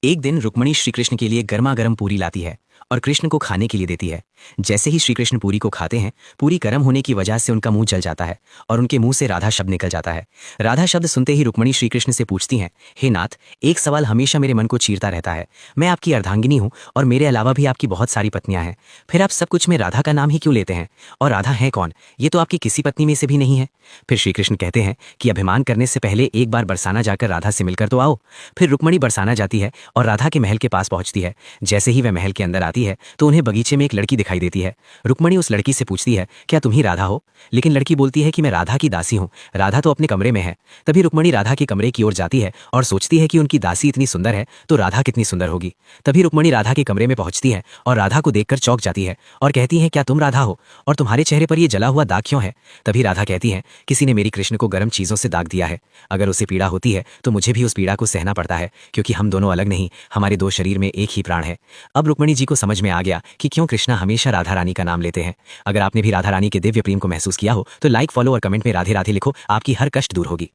एक दिन रुक्मणी श्री कृष्ण के लिए गर्मा गर्म पूरी लाती है और कृष्ण को खाने के लिए देती है। जैसे ही श्री कृष्ण पूरी को खाते हैं, पूरी गर्म होने की वजह से उनका मुंह जल जाता है और उनके मुंह से राधा शब्द निकल जाता है। राधा शब्द सुनते ही रुक्मणी श्री कृष्ण से पूछती हैं, हे नाथ, एक सवाल हमेशा मेरे मन को चीरता रहता है। मैं आपकी अर्धांगिनी हूँ और मेरे अलावा भी आपकी बहुत सारी पत्नियां हैं, फिर आप सब कुछ में राधा का नाम ही क्यों लेते हैं? और राधा है कौन? ये तो आपकी किसी पत्नी में से भी नहीं है। फिर श्री कृष्ण कहते हैं कि अभिमान करने से पहले एक बार बरसाना जाकर राधा से मिलकर तो आओ। फिर रुक्मणी बरसाना जाती है और राधा के महल के पास पहुंचती है। जैसे ही वह महल के अंदर आती है तो उन्हें बगीचे में एक लड़की दिखाई देती है। रुक्मणी उस लड़की से पूछती है, क्या तुम ही राधा हो? लेकिन लड़की बोलती है कि मैं राधा की दासी हूँ, राधा तो अपने कमरे में है। तभी रुक्मणी राधा के कमरे की ओर जाती है और सोचती है कि उनकी दासी इतनी सुंदर है तो राधा कितनी सुंदर होगी। तभी रुक्मणी राधा के कमरे में पहुंचती है और राधा को देखकर चौंक जाती है और कहती है, क्या तुम राधा हो? और तुम्हारे चेहरे पर यह जला हुआ दाग क्यों है? तभी राधा कहती है, किसी ने मेरी कृष्ण को गर्म चीजों से दाग दिया है। अगर उसे पीड़ा होती है तो मुझे भी उस पीड़ा को सहना पड़ता है, क्योंकि हम दोनों अलग नहीं, हमारे दो शरीर में एक ही प्राण है। अब रुक्मणी जी को समझ में आ गया कि क्यों कृष्णा हमेशा राधा रानी का नाम लेते हैं। अगर आपने भी राधा रानी के दिव्य प्रेम को महसूस किया हो तो लाइक, फॉलो और कमेंट में राधे राधे लिखो, आपकी हर कष्ट दूर होगी।